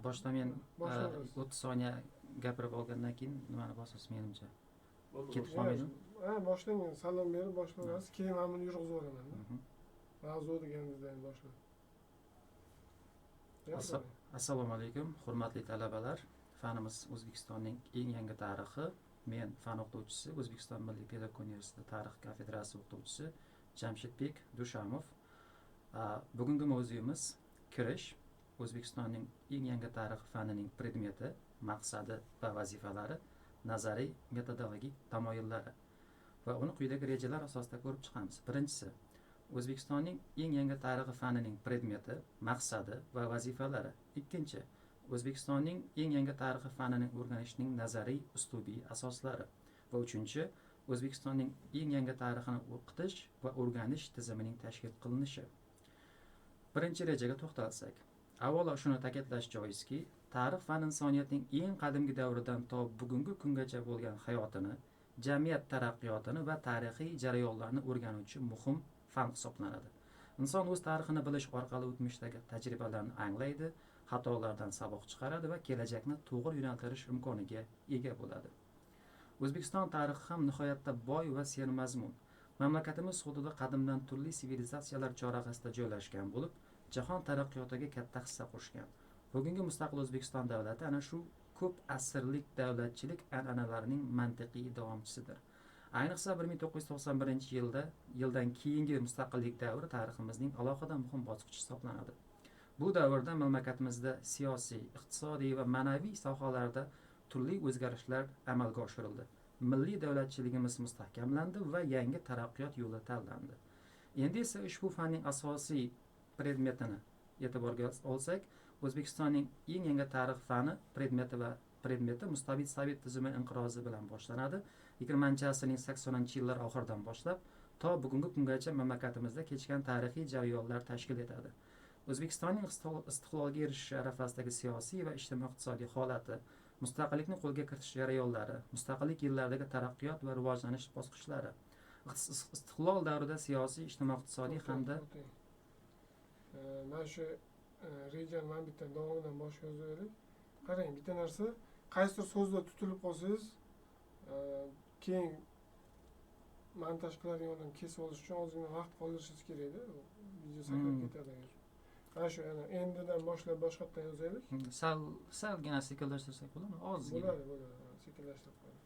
Boshida men Boshlaymiz. 30 soniya gapirib olgandan keyin nimani bosasiz menimcha. Ketib Ya, qolmaydimi? boshlang, endi salom berib boshlaymiz. Keyin men buni yurg'izib yuboraman. Mavzu deganimizda endi boshla. Assalomu alaykum, hurmatli talabalar. Fanimiz O'zbekistonning eng yangi tarixi. Men fan o'qituvchisi, O'zbekiston Milliy pedagogika universiteti tarix kafedrasi o'qituvchisi Jamshidbek Dushamov. Bugungi mavzuyimiz kirish. O'zbekistonning eng yangi tarix fanining predmeti, maqsadi va vazifalari, nazariy metodologik tamoyillari va uni quyidagi rejalar asosida ko'rib chiqamiz. Birinchisi, O'zbekistonning eng yangi tarixi fanining predmeti, maqsadi va vazifalari. Ikkinchi, O'zbekistonning eng yangi tarixi fanining o'rganishning nazariy uslubiy asoslari. Va uchinchi, O'zbekistonning eng yangi tarixini o'qitish va o'rganish tizimining tashkil qilinishi. Birinchi rejaga to'xtalsak, avvalo shuni ta'kidlash joizki, tarix fan insoniyatning eng qadimgi davridan to bugungi kungacha bo'lgan hayotini, jamiyat taraqqiyotini va tarixiy jarayonlarni o'rganuvchi muhim fan hisoblanadi. Inson o'z tarixini bilish orqali o'tmishdagi tajribalarni anglaydi, xatolardan saboq chiqaradi va kelajakni to'g'ri yo'naltirish imkoniga ega bo'ladi. O'zbekiston tarixi ham nihoyatda boy va sermazmun. Mamlakatimiz hududi qadimdan turli sivilizatsiyalar chorrahasida joylashgan bo'lib, jahon taraqqiyotiga katta hissa qo'shgan. Bugungi mustaqil O'zbekiston davlati ana shu ko'p asrlik davlatchilik an'analarining mantiqiy davomchisidir. Ayniqsa 1991-yildan keyingi mustaqillik davri tariximizning alohida muhim bosqichi hisoblanadi. Bu davrda mamlakatimizda siyosiy, iqtisodiy va ma'naviy sohalarda turli o'zgarishlar amalga oshirildi. Milliy davlatchiligimiz mustahkamlandi va yangi taraqqiyot yo'li tanlandi. Endi esa ushbu fanning asosiy predmetini e'tiborga olsak, O'zbekistonning eng yangi tarix fani predmeti mustabid sovet tuzumi inqirozi bilan boshlanadi. 20-asrning 80-yillar oxiridan boshlab to bugungi kungacha mamlakatimizda kechgan tarixiy jarayonlar tashkil etadi. O'zbekistonning istiqlolga erishishi arafasidagi siyosiy va ijtimoiy-iqtisodiy holati, mustaqillikni qo'lga kiritish jarayonlari, mustaqillik yillaridagi taraqqiyot va rivojlanish bosqichlari, istiqlol davrida siyosiy, ijtimoiy-iqtisodiy hamda mana shu rejani mana bitta davomidan boshqa yozaylik. Qarang, bitta narsa, qaysidir so'zda tutilib qolsangiz, keyin montaj qiladigan odam kesib olish uchun ozgina vaqt qoldirishingiz kerak-da. Video sakrab ketadi agar. Mana shu endidan boshlab boshqa yerdan yozaylik. Salgina sekinlashtirsak bo'ladimi? Ozgina. Bo'ladi. Sekinlashtirib qo'ying.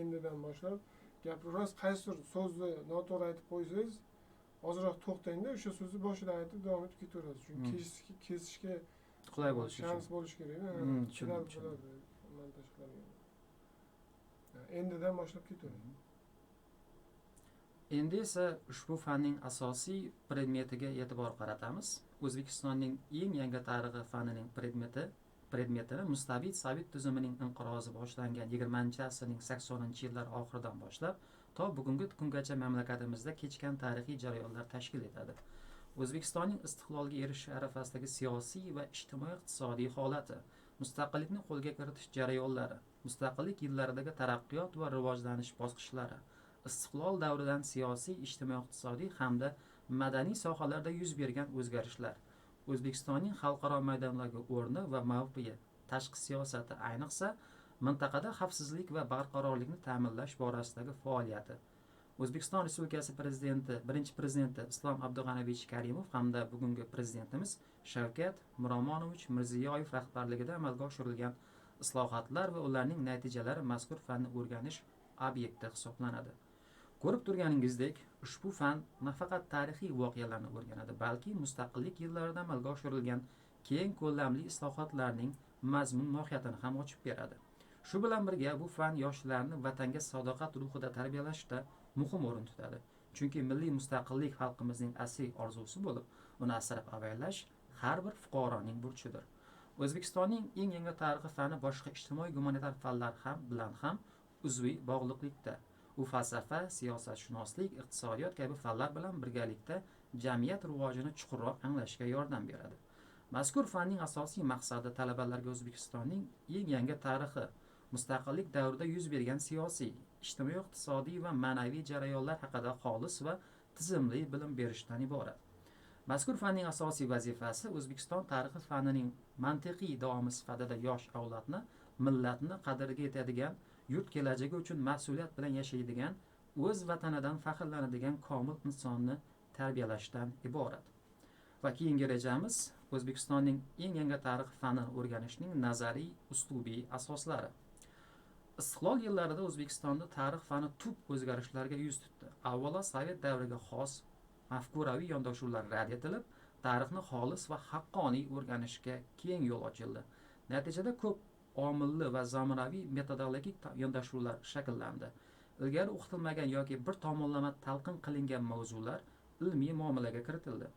Endidan boshlab gapirasiz, qaysidir so'zni noto'g'ri aytib qo'ysangiz, ozroq to'xtangda, o'sha so'zni boshidan aytib davom etib ketaverasiz. Chunki kesishga qulay bo'lishi uchun. Shans bo'lishi kerak-da. Tushundim. Montaj qiladigan. Endidan boshlab ketavering. Endi esa ushbu fanning asosiy predmetiga e'tibor qaratamiz. O'zbekistonning eng yangi tarixi fanining predmetini mustabid sovet tuzumining inqirozi boshlangan 20-asrning 80-yillar oxiridan boshlab to bugungi kungacha mamlakatimizda kechgan tarixiy jarayonlar tashkil etadi. O'zbekistonning istiqlolga erishishi arafasidagi siyosiy va ijtimoiy-iqtisodiy holati, mustaqillikni qo'lga kiritish jarayonlari, mustaqillik yillaridagi taraqqiyot va rivojlanish bosqichlari, istiqlol davridan siyosiy, ijtimoiy-iqtisodiy hamda madaniy sohalarda yuz bergan o'zgarishlar, O'zbekistonning xalqaro maydondagi o'rni va mavqei, tashqi siyosati, ayniqsa mintaqada xavfsizlik va barqarorlikni ta'minlash borasidagi faoliyati, O'zbekiston Respublikasi birinchi prezidenti Islom Abdug'aniyevich Karimov hamda bugungi prezidentimiz Shavkat Miromonovich Mirziyoyev rahbarligida amalga oshirilgan islohotlar va ularning natijalari mazkur fanni o'rganish obyekti hisoblanadi. Ko'rib turganingizdek, ushbu fan nafaqat tarixiy voqealarni o'rganadi, balki mustaqillik yillarida amalga oshirilgan keng ko'lamli islohotlarning mazmun mohiyatini ham ochib beradi. Shu bilan birga bu fan yoshlarni vatanga sadoqat ruhida tarbiyalashda muhim o'rin tutadi. Chunki milliy mustaqillik xalqimizning asliy orzusi bo'lib, uni asrab-avaylash har bir fuqaroning burchidir. O'zbekistonning eng yangi tarixi fani boshqa ijtimoiy gumanitar fanlar bilan ham uzviy bog'liqlikda. U falsafa, siyosatshunoslik, iqtisodiyot kabi fanlar bilan birgalikda jamiyat rivojini chuqurroq anglashga yordam beradi. Mazkur fanning asosiy maqsadi talabalarga O'zbekistonning eng yangi tarixi, mustaqillik davrida yuz bergan siyosiy, ijtimoiy-iqtisodiy va ma'naviy jarayonlar haqida xolis va tizimli bilim berishdan iborat. Mazkur fanning asosiy vazifasi O'zbekiston tarixi fanining mantiqiy davomi sifatida yosh avlodni, millatni qadriga yetadigan, yurt kelajagi uchun mas'uliyat bilan yashaydigan, o'z vatanidan faxrlanadigan komil insonni tarbiyalashdan iborat. Va keyingi rejamiz O'zbekistonning eng yangi tarix fanini o'rganishning nazariy uslubiy asoslari. Istiqlol yillarida O'zbekistonda tarix fani tub o'zgarishlarga yuz tutdi. Avvalo Sovet davriga xos mafkuraviy yondashuvlar rad etilib, tarixni xolis va haqqoniy o'rganishga keng yo'l ochildi. Natijada ko'p omilli va zamonaviy metodologik yondashuvlar shakllandi. Ilgari o'qitilmagan yoki bir tomonlama talqin qilingan mavzular ilmiy muomalaga kiritildi.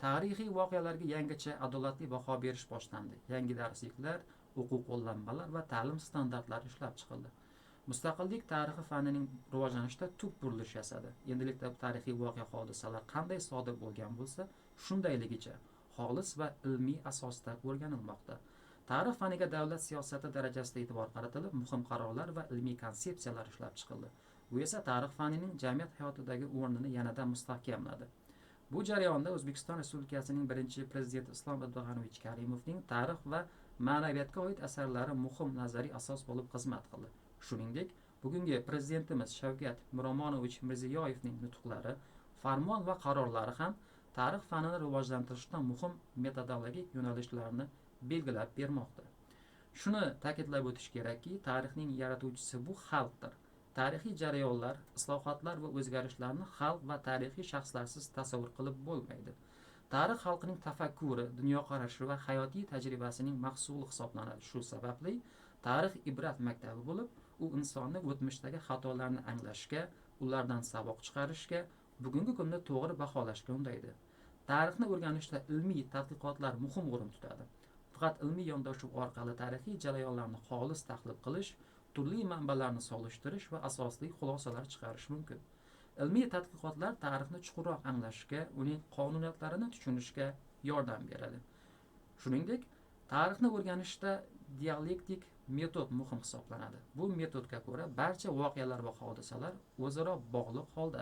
Tarixiy voqealarga yangicha adolatli baho berish boshlandi. Yangi darsliklar, o'quv qo'llanmalar va ta'lim standartlari ishlab chiqildi. Mustaqillik tarixi fanining rivojlanishida tub burilish yasadi. Endilikda tarixiy voqea hodisalar qanday sodir bo'lgan bo'lsa, shundayligicha xolis va ilmiy asosda o'rganilmoqda. Tarix faniga davlat siyosati darajasida e'tibor qaratilib, muhim qarorlar va ilmiy konsepsiyalar ishlab chiqildi. Bu esa tarix fanining jamiyat hayotidagi o'rnini yanada mustahkamladi. Bu jarayonda O'zbekiston Respublikasining birinchi prezidenti Islom Abdug'anovich Karimovning tarix va ma'naviyatga oid asarlari muhim nazariy asos bo'lib xizmat qildi. Shuningdek, bugungi prezidentimiz Shavkat Miromonovich Mirziyoyevning nutqlari, farmon va qarorlari ham tarix fanini rivojlantirishda muhim metodologik yo'nalishlarni belgilab bermoqda. Shuni ta'kidlab o'tish kerakki, tarixning yaratuvchisi bu xalqdir. Tarixiy jarayonlar, islohotlar va o'zgarishlarni xalq va tarixiy shaxslarsiz tasavvur qilib bo'lmaydi. Tarix xalqining tafakkuri, dunyoqarashi va hayotiy tajribasining mahsuli hisoblanadi. Shu sababli tarix ibrat maktabi bo'lib, u insonni o'tmishdagi xatolarni anglashga, ulardan saboq chiqarishga, bugungi kunda to'g'ri baholashga undaydi. Tarixni o'rganishda ilmiy tadqiqotlar muhim o'rin tutadi. Faqat ilmiy yondashuv orqali tarixiy jarayonlarni xolis tahlil qilish, turli manbalarni solishtirish va asosli xulosalar chiqarish mumkin. Ilmiy tadqiqotlar tarixni chuqurroq anglashga, uning qonuniyatlarini tushunishga yordam beradi. Shuningdek, tarixni o'rganishda dialektik metod muhim hisoblanadi. Bu metodga ko'ra barcha voqealar va hodisalar o'zaro bog'liq holda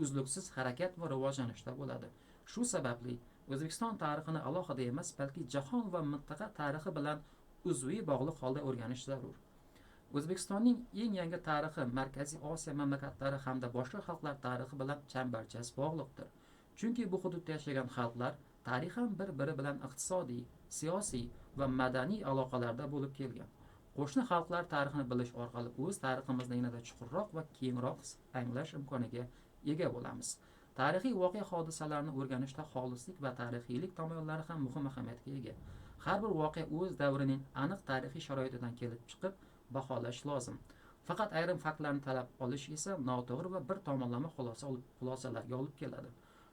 uzluksiz harakat va rivojlanishda bo'ladi. Shu sababli O'zbekiston tarixini alohida emas, balki jahon va mintaqa tarixi bilan uzviy bog'liq holda o'rganish zarur. O'zbekistonning eng yangi tarixi Markaziy Osiyo mamlakatlari hamda boshqa xalqlar tarixi bilan chambarchas bog'liqdir. Chunki bu hududda yashagan xalqlar tarixan bir-biri bilan iqtisodiy, siyosiy va madaniy aloqalarda bo'lib kelgan. Qo'shni xalqlar tarixini bilish orqali o'z tariximizni yanada chuqurroq va kengroq anglash imkoniga ega bo'lamiz. Tarixiy voqea hodisalarni o'rganishda xolislik va tarixiylik tomonlari ham muhim ahamiyatga ega. Har bir voqea o'z davrining aniq tarixiy sharoitidan kelib chiqib baholash lozim. Faqat ayrim faktlarni talab olish esa noto'g'ri va bir tomonlama xulosalarga olib keladi.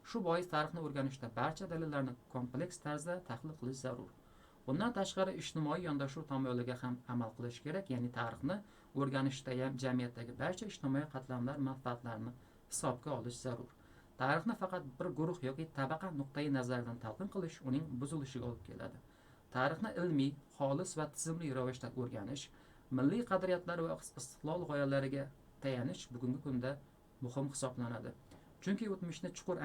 Shu bois tarixni o'rganishda barcha dalillarni kompleks tarzda tahlil qilish zarur. Bundan tashqari ijtimoiy yondashuv tamoyiliga ham amal qilish kerak, ya'ni tarixni o'rganishda ham jamiyatdagi barcha ijtimoiy qatlamlar manfaatlarini hisobga olish zarur. Tarixni faqat bir guruh yoki tabaqa nuqtai nazaridan talqin qilish uning buzilishiga olib keladi. Tarixni ilmiy, xolis va tizimli ravishda o'rganish, milliy qadriyatlar va istiqlol g'oyalariga tayanish bugungi kunda muhim hisoblanadi. Chunki o'tmishni chuqur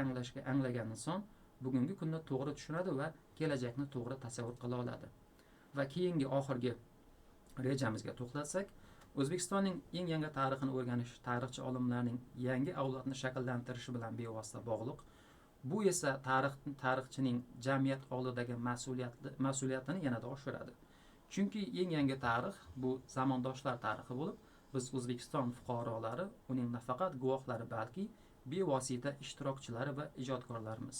anglagan inson bugungi kunda to'g'ri tushunadi va kelajakni to'g'ri tasavvur qila oladi. Va keyingi oxirgi rejamizga to'xtalsak, O'zbekistonning eng yangi tarixini o'rganish tarixchi olimlarning yangi avlodni shakllantirishi bilan bevosita bog'liq. Bu esa tarixchining jamiyat oldidagi mas'uliyatini yanada oshiradi. Chunki eng yangi tarix bu zamondoshlar tarixi bo'lib, biz O'zbekiston fuqarolari uning nafaqat guvohlari, balki bevosita ishtirokchilari va ijodkorlarimiz.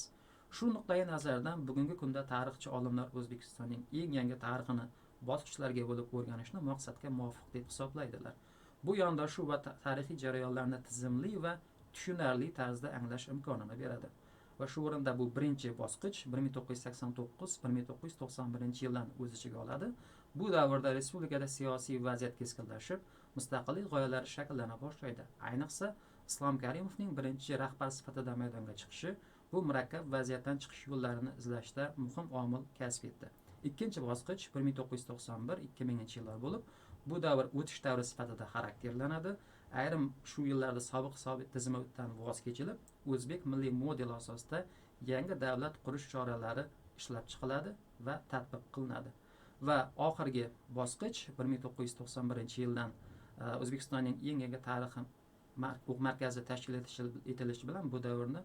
Shu nuqtai nazardan bugungi kunda tarixchi olimlar O'zbekistonning eng yangi tarixini bosqichlarga bo'lib o'rganishni maqsadga muvofiq deb hisoblaydilar. Bu yondashuv va tarixiy jarayonlarni tizimli va tushunarli tarzda anglash imkonini beradi. Va shu o'rinda bu birinchi bosqich 1989-1991 yildan o'z ichiga oladi. Bu davrda respublikada siyosiy vaziyat keskinlashib, mustaqillik g'oyalari shakllana boshlaydi. Ayniqsa, Islom Karimovning birinchi rahbar sifatida maydonga chiqishi bu murakkab vaziyatdan chiqish yo'llarini izlashda muhim omil kasb etdi. Ikkinchi bosqich 1991-2000 yillar bo'lib, bu davr o'tish davri sifatida xarakterlanadi. Ayrim shu yillarda sobiq Sovet tizimidan voz kechilib, o'zbek milliy modeli asosida yangi davlat qurish choralari ishlab chiqiladi va tatbiq qilinadi. Va oxirgi bosqich 1991-yildan O'zbekistonning eng yangi tarixi markazi tashkil etilishi bilan bu davrni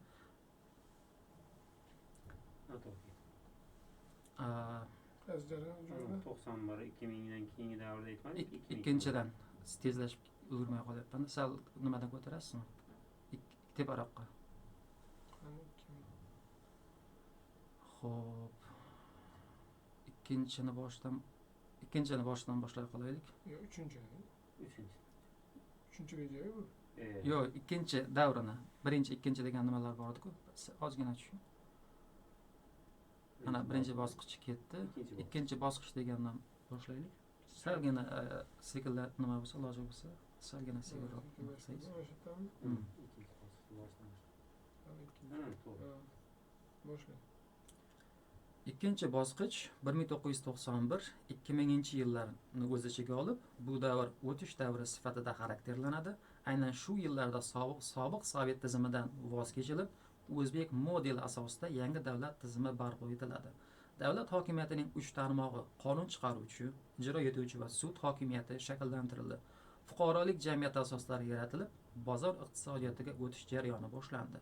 Qaysi jarayon jo'rda? 91 2000dan keyingi davrda aytmadik. ikkinchidan tezlashib ulgurmay qolyapman. Sal nimadan ko'tarasizmi? Teparoqqa. Qani 2000. Xo'p. Ikkinchini boshdan boshlay qolaylik. Yo, uchinchi reja bu. Yo'q, ikkinchi davrini. Birinchi, ikkinchi degan nimalar bor edi-ku. Ozgina tushun. Mana birinchi bosqich ketdi. Ikkinchi bosqich degandan boshlaylik. Salgina sekinlar nima bo'lsa, iloji bo'lsa, salgina sekinroq qilsangiz. Boshla. Ikkinchi bosqich 1991-2000-yillarni o'z ichiga olib, bu davr o'tish davri sifatida xarakterlanadi. Aynan shu yillarda sobiq Sovet tizimidan voz kechilib, o'zbek modeli asosida yangi davlat tizimi barpo etiladi. Davlat hokimiyatining 3 tarmog'i qonun chiqaruvchi, ijro etuvchi va sud hokimiyati shakllantirildi. Fuqarolik jamiyati asoslari yaratilib, bozor iqtisodiyotiga o'tish jarayoni boshlandi.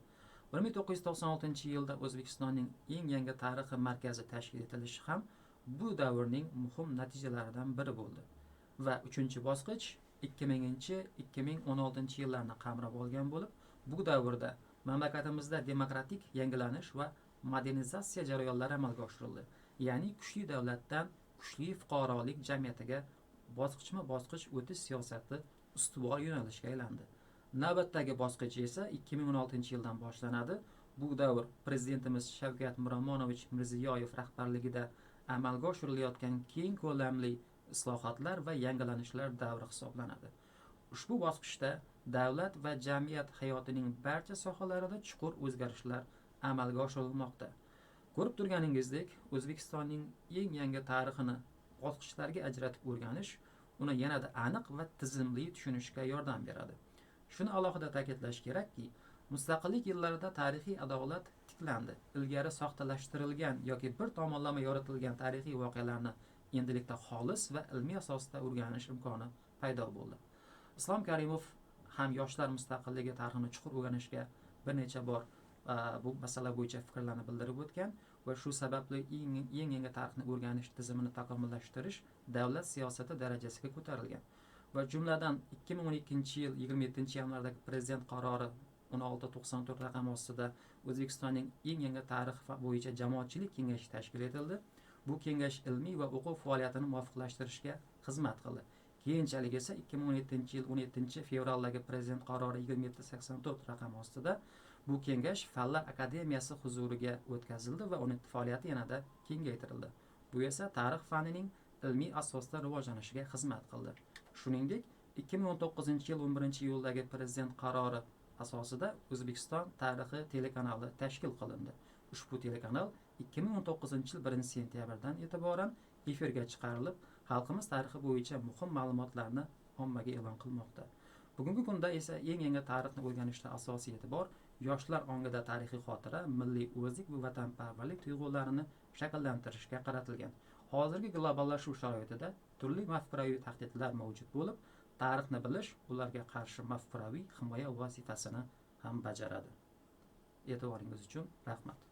1996-yilda O'zbekistonning eng yangi tarixiy markazi tashkil etilishi ham bu davrning muhim natijalaridan biri bo'ldi. Va 3-bosqich 2000-2016-yillarni qamrab olgan bo'lib, bu davrda mamlakatimizda demokratik yangilanish va modernizatsiya jarayonlari amalga oshirildi. Ya'ni kuchli davlatdan kuchli fuqarolik jamiyatiga bosqichma-bosqich o'tish siyosati ustuvor yo'nalishga aylandi. Navbatdagi bosqich esa 2016-yildan boshlanadi. Bu davr prezidentimiz Shavkat Miromonovich Mirziyoyev rahbarligida amalga oshirilayotgan keng ko'lamli islohotlar va yangilanishlar davri hisoblanadi. Ushbu bosqichda davlat va jamiyat hayotining barcha sohalarida chuqur o'zgarishlar amalga oshirilmoqda. Ko'rib turganingizdek, O'zbekistonning eng yangi tarixini bosqichlarga ajratib o'rganish uni yanada aniq va tizimli tushunishga yordam beradi. Shuni alohida ta'kidlash kerakki, mustaqillik yillarida tarixiy adolat tiklandi. Ilgari soxtalashtirilgan yoki bir tomonlama yoritilgan tarixiy voqealarni endilikda xolis va ilmiy asosda o'rganish imkoni paydo bo'ldi. Islom Karimov ham yoshlar mustaqilligi tarixini chuqur o'rganishga bir necha bor bu masala bo'yicha fikrlarni bildirib o'tgan va shu sababli eng yangi tarixni o'rganish tizimini takomillashtirish davlat siyosati darajasiga ko'tarilgan. Va jumladan 2012-yil 27-yanvardagi prezident qarori 1694 raqami ostida O'zbekistonning eng yangi tarix bo'yicha jamoatchilik kengashi tashkil etildi. Bu kengash ilmiy va o'quv faoliyatini muvofiqlashtirishga xizmat qildi. Keyinchalik esa 2017-yil 17-fevraldagi prezident qarori 2784 raqami ostida bu kengash Fanlar akademiyasi huzuriga o'tkazildi va uning faoliyati yanada kengaytirildi. Bu esa tarix fanining ilmiy asosda rivojlanishiga xizmat qildi. Shuningdek, 2019-yil 11-iyuldagi prezident qarori asosida O'zbekiston tarixi telekanali tashkil qilindi. Ushbu telekanal 2019-yil 1-sentyabrdan e'tiboran efirga chiqarilib, xalqimiz tarixi bo'yicha muhim ma'lumotlarni ommaga e'lon qilmoqda. Bugungi kunda esa eng yangi tarixni o'rganishda asosiy e'tibor yoshlar ongida tarixiy xotira, milliy o'zlik va vatanparvarlik tuyg'ularini shakllantirishga qaratilgan. Hozirgi globallashuv sharoitida turli mafkuraviy tahdidlar mavjud bo'lib, tarixni bilish ularga qarshi mafkuraviy himoya vazifasini ham bajaradi. E'tiboringiz uchun rahmat.